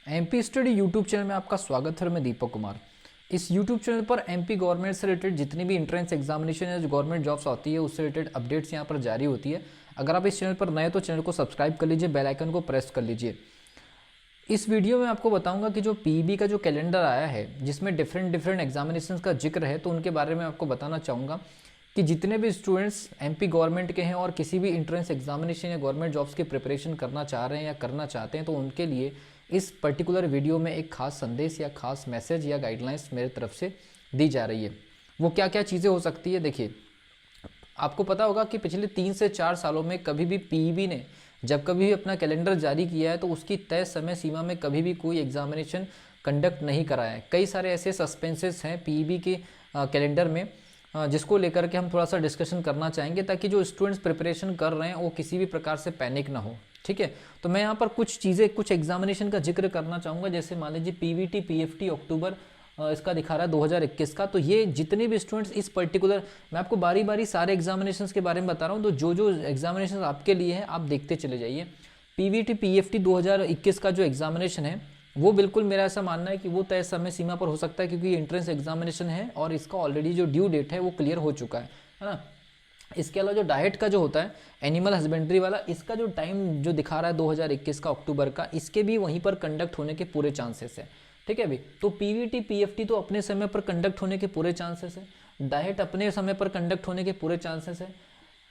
MP study YouTube channel में आपका स्वागत है। मैं दीपक कुमार। इस यूट्यूब चैनल पर एमपी गवर्नमेंट से रिलेटेड जितनी भी इंट्रेंस एग्जामिनेशन है, जो गवर्नमेंट जॉब्स आती है, उससे रिलेटेड अपडेट्स यहाँ पर जारी होती है। अगर आप इस चैनल पर नए तो चैनल को सब्सक्राइब कर लीजिए, बेल आइकन को प्रेस कर लीजिए। इस वीडियो में आपको बताऊंगा कि जो पीईबी का जो कैलेंडर आया है, जिसमें डिफरेंट एग्जामिनेशंस का जिक्र है, तो उनके बारे में आपको बताना चाहूँगा कि जितने भी स्टूडेंट्स एमपी गवर्नमेंट के हैं और किसी भी इंट्रेंस एग्जामिनेशन या गवर्नमेंट जॉब्स की प्रिपरेशन करना चाह रहे हैं या करना चाहते हैं, तो उनके लिए इस पर्टिकुलर वीडियो में एक खास संदेश या खास मैसेज या गाइडलाइंस मेरे तरफ से दी जा रही है। वो क्या क्या चीज़ें हो सकती है, देखिए। आपको पता होगा कि पिछले 3 से 4 सालों में कभी भी पीईबी ने जब कभी भी अपना कैलेंडर जारी किया है, तो उसकी तय समय सीमा में कभी भी कोई एग्जामिनेशन कंडक्ट नहीं कराया है। कई सारे ऐसे सस्पेंसेस हैं पीईबी के कैलेंडर में, जिसको लेकर के हम थोड़ा सा डिस्कशन करना चाहेंगे, ताकि जो स्टूडेंट्स प्रिपरेशन कर रहे हैं वो किसी भी प्रकार से पैनिक ना हो। ठीक है, तो मैं यहाँ पर कुछ चीज़ें, कुछ एग्जामिनेशन का जिक्र करना चाहूँगा। जैसे मान लीजिए पीवीटी पीएफटी अक्टूबर इसका दिखा रहा है 2021 का। तो ये जितने भी स्टूडेंट्स इस पर्टिकुलर, मैं आपको बारी बारी सारे एग्जामिनेशंस के बारे में बता रहा हूँ, तो जो जो एग्जामिनेशन आपके लिए है आप देखते चले जाइए। पीवीटी पीएफटी 2021 का जो एग्जामिनेशन है, वो बिल्कुल मेरा ऐसा मानना है कि वो तय समय सीमा पर हो सकता है, क्योंकि एंट्रेंस एग्जामिनेशन है और इसका ऑलरेडी जो ड्यू डेट है वो क्लियर हो चुका है ना। इसके अलावा जो डाइट का जो होता है एनिमल हस्बेंड्री वाला, इसका जो टाइम जो दिखा रहा है 2021 का अक्टूबर का, इसके भी वहीं पर कंडक्ट होने के पूरे चांसेस है। ठीक है अभी तो पीवीटी पीएफटी तो अपने समय पर कंडक्ट होने के पूरे चांसेस है, डाइट अपने समय पर कंडक्ट होने के पूरे चांसेस है,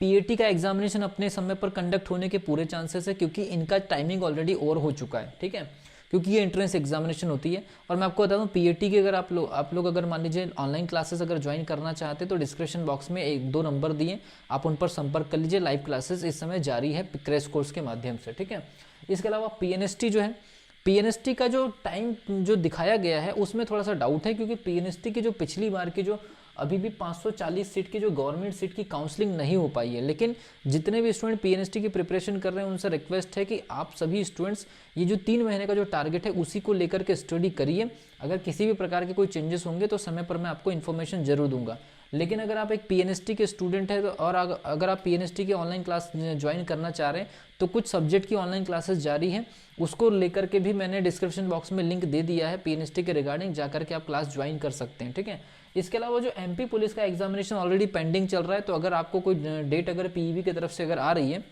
पीएटी का एग्जामिनेशन अपने समय पर कंडक्ट होने के पूरे चांसेस है, क्योंकि इनका टाइमिंग ऑलरेडी ओवर हो चुका है। ठीक है, क्योंकि ये एंट्रेंस एग्जामिनेशन होती है। और मैं आपको बता दूं पीएटी के अगर आप लोग अगर मान लीजिए ऑनलाइन क्लासेस अगर ज्वाइन करना चाहते हैं, तो डिस्क्रिप्शन बॉक्स में 1-2 नंबर दिए, आप उन पर संपर्क कर लीजिए। लाइव क्लासेस इस समय जारी है क्रैश कोर्स के माध्यम से। ठीक है, इसके अलावा पीएनएसटी जो है, पीएनएसटी का जो टाइम जो दिखाया गया है उसमें थोड़ा सा डाउट है, क्योंकि पीएनएसटी की जो पिछली बार की जो अभी भी 540 सीट की जो गवर्नमेंट सीट की काउंसलिंग नहीं हो पाई है। लेकिन जितने भी स्टूडेंट पीएनएसटी की प्रिपरेशन कर रहे हैं, उनसे रिक्वेस्ट है कि आप सभी स्टूडेंट्स ये जो 3 महीने का जो टारगेट है उसी को लेकर के स्टडी करिए। अगर किसी भी प्रकार के कोई चेंजेस होंगे तो समय पर मैं आपको इन्फॉर्मेशन जरूर दूंगा। लेकिन अगर आप एक पीएनएसटी के स्टूडेंट है, तो और अगर आप पीएनएसटी की ऑनलाइन क्लास ज्वाइन करना चाह रहे हैं, तो कुछ सब्जेक्ट की ऑनलाइन क्लासेस जारी हैं, उसको लेकर के भी मैंने डिस्क्रिप्शन बॉक्स में लिंक दे दिया है पीएनएसटी के रिगार्डिंग, जाकर के आप क्लास ज्वाइन कर सकते हैं। ठीक है, इसके अलावा जो एमपी पुलिस का एग्जामिनेशन ऑलरेडी पेंडिंग चल रहा है, तो अगर आपको कोई डेट अगर पीईबी की तरफ से अगर आ रही है,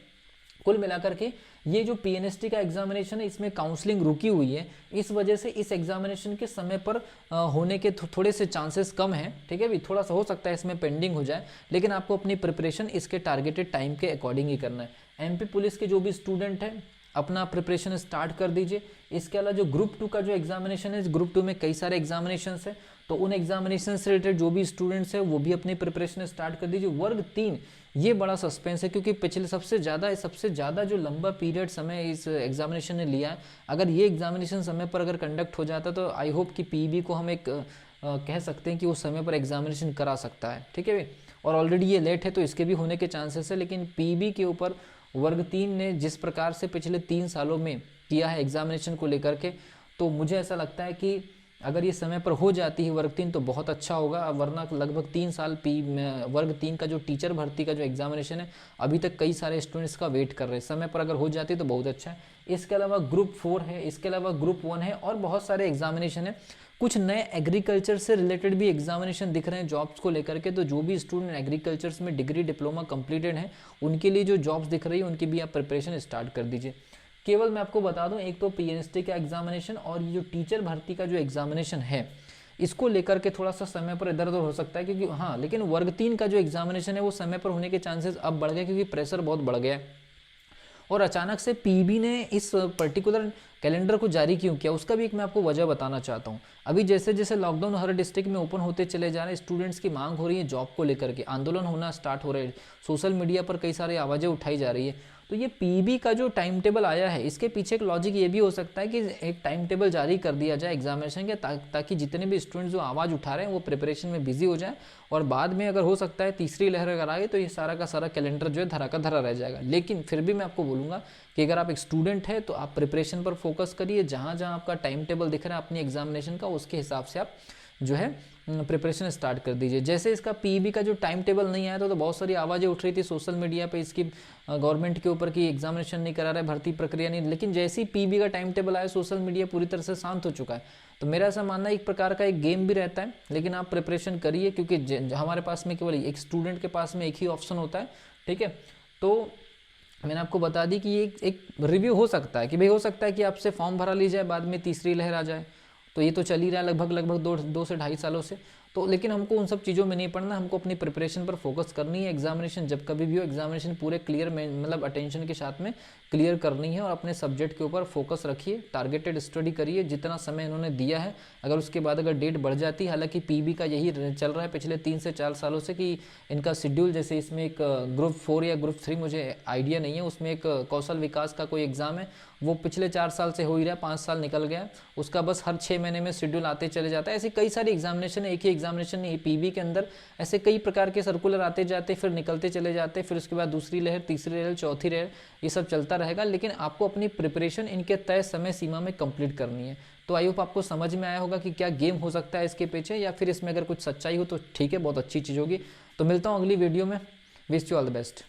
कुल मिलाकर के ये जो पीएनएसटी का एग्जामिनेशन है इसमें काउंसलिंग रुकी हुई है, इस वजह से इस एग्जामिनेशन के समय पर होने के थोड़े से चांसेस कम हैं। ठीक है, भी थोड़ा सा हो सकता है इसमें पेंडिंग हो जाए, लेकिन आपको अपनी प्रिपरेशन इसके टारगेटेड टाइम के अकॉर्डिंग ही करना है। एमपी पुलिस के जो भी स्टूडेंट हैं अपना प्रिपरेशन स्टार्ट कर दीजिए। इसके अलावा जो ग्रुप 2 का जो एग्जामिनेशन है, ग्रुप 2 में कई सारे एग्जामिनेशन है, तो उन एग्जामिनेशन से रिलेटेड जो भी स्टूडेंट्स हैं वो भी अपनी प्रिपरेशन स्टार्ट कर दीजिए। वर्ग 3 ये बड़ा सस्पेंस है, क्योंकि पिछले सबसे ज़्यादा जो लंबा पीरियड समय इस एग्जामिनेशन ने लिया है, अगर ये एग्जामिनेशन समय पर अगर कंडक्ट हो जाता तो आई होप कि पीईबी को हम एक कह सकते हैं कि वो समय पर एग्जामिनेशन करा सकता है। ठीक है भाई, और ऑलरेडी ये लेट है तो इसके भी होने के चांसेस है। लेकिन पीईबी के ऊपर वर्ग 3 ने जिस प्रकार से पिछले 3 सालों में किया है एग्जामिनेशन को लेकर के, तो मुझे ऐसा लगता है कि अगर ये समय पर हो जाती है वर्ग 3 तो बहुत अच्छा होगा। वरना लगभग 3 साल वर्ग 3 का जो टीचर भर्ती का जो एग्जामिनेशन है, अभी तक कई सारे स्टूडेंट्स का वेट कर रहे हैं। समय पर अगर हो जाती है तो बहुत अच्छा है। इसके अलावा ग्रुप 4 है, इसके अलावा ग्रुप 1 है, और बहुत सारे एग्जामिनेशन है। कुछ नए एग्रीकल्चर से रिलेटेड भी एग्जामिनेशन दिख रहे हैं जॉब्स को लेकर के, तो जो भी स्टूडेंट एग्रीकल्चर्स में डिग्री डिप्लोमा कंप्लीटेड है, उनके लिए जो जॉब्स दिख रही है उनकी भी आप प्रिपरेशन स्टार्ट कर दीजिए। केवल मैं आपको बता दूं, एक तो पीएनएसटी का एग्जामिनेशन और ये जो टीचर भर्ती का जो एग्जामिनेशन है, इसको लेकर के थोड़ा सा समय पर इधर उधर हो सकता है, क्योंकि हाँ, लेकिन वर्ग 3 का जो एग्जामिनेशन है वो समय पर होने के चांसेस अब बढ़ गए, क्योंकि प्रेशर बहुत बढ़ गया है। और अचानक से पीबी ने इस पर्टिकुलर कैलेंडर को जारी क्यों किया, उसका भी एक मैं आपको वजह बताना चाहता हूँ। अभी जैसे जैसे लॉकडाउन हर डिस्ट्रिक्ट में ओपन होते चले जा रहे हैं, स्टूडेंट्स की मांग हो रही है जॉब को लेकर के, आंदोलन होना स्टार्ट हो रहे हैं, सोशल मीडिया पर कई सारी आवाज़ें उठाई जा रही है। तो ये पीबी का जो टाइम टेबल आया है, इसके पीछे एक लॉजिक ये भी हो सकता है कि एक टाइम टेबल जारी कर दिया जाए एग्जामिनेशन के, ताकि जितने भी स्टूडेंट्स जो आवाज़ उठा रहे हैं वो प्रिपरेशन में बिजी हो जाए, और बाद में अगर हो सकता है तीसरी लहर अगर आए तो ये सारा का सारा कैलेंडर जो है धरा का धरा रह जाएगा। लेकिन फिर भी मैं आपको बोलूँगा कि अगर आप एक स्टूडेंट है तो आप प्रिपरेशन पर फोकस करिए, जहाँ जहाँ आपका टाइम टेबल दिख रहा है अपनी एग्जामिनेशन का, उसके हिसाब से आप जो है प्रिपरेशन स्टार्ट कर दीजिए। जैसे इसका पीईबी का जो टाइम टेबल नहीं आया था तो बहुत सारी आवाज़ें उठ रही थी सोशल मीडिया पे इसकी गवर्नमेंट के ऊपर कि एग्जामिनेशन नहीं करा रहा है, भर्ती प्रक्रिया नहीं, लेकिन जैसे ही पीईबी का टाइम टेबल आया सोशल मीडिया पूरी तरह से शांत हो चुका है। तो मेरा ऐसा मानना है एक प्रकार का एक गेम भी रहता है, लेकिन आप प्रिपरेशन करिए क्योंकि हमारे पास में केवल एक स्टूडेंट के पास में एक ही ऑप्शन होता है, ठीक है। तो मैंने आपको बता दी कि एक रिव्यू हो सकता है कि भाई हो सकता है कि आपसे फॉर्म भरा ली जाए, बाद में तीसरी लहर आ जाए, तो ये तो चल ही रहा है लगभग 2 से 2.5 सालों से। तो लेकिन हमको उन सब चीज़ों में नहीं पढ़ना, हमको अपनी प्रिपरेशन पर फोकस करनी है। एग्जामिनेशन जब कभी भी हो, एग्जामिनेशन पूरे क्लियर में मतलब अटेंशन के साथ में क्लियर करनी है और अपने सब्जेक्ट के ऊपर फोकस रखिए, टारगेटेड स्टडी करिए जितना समय इन्होंने दिया है। अगर उसके बाद अगर डेट बढ़ जाती है, हालांकि पीबी का यही चल रहा है पिछले 3 से 4 सालों से कि इनका शेड्यूल, जैसे इसमें एक ग्रुप 4 या ग्रुप 3 मुझे आइडिया नहीं है, उसमें एक कौशल विकास का कोई एग्ज़ाम है, वो पिछले 4 साल से हो ही रहा है, 5 साल निकल गया, उसका बस हर 6 महीने में शेड्यूल आते चले जाता है। ऐसे कई सारे एग्जामिनेशन है, एक ही एग्जामिनेशन नहीं, पीबी के अंदर ऐसे कई प्रकार के सर्कुलर आते जाते फिर निकलते चले जाते, फिर उसके बाद दूसरी लहर, तीसरी लहर, चौथी लहर, ये सब चलता रहेगा। लेकिन आपको अपनी प्रिपरेशन इनके तय समय सीमा में कंप्लीट करनी है। तो आई होप आपको समझ में आया होगा कि क्या गेम हो सकता है इसके पीछे, या फिर इसमें अगर कुछ सच्चाई हो तो ठीक है, बहुत अच्छी चीज़ होगी। तो मिलता हूँ अगली वीडियो में, wish you all the best.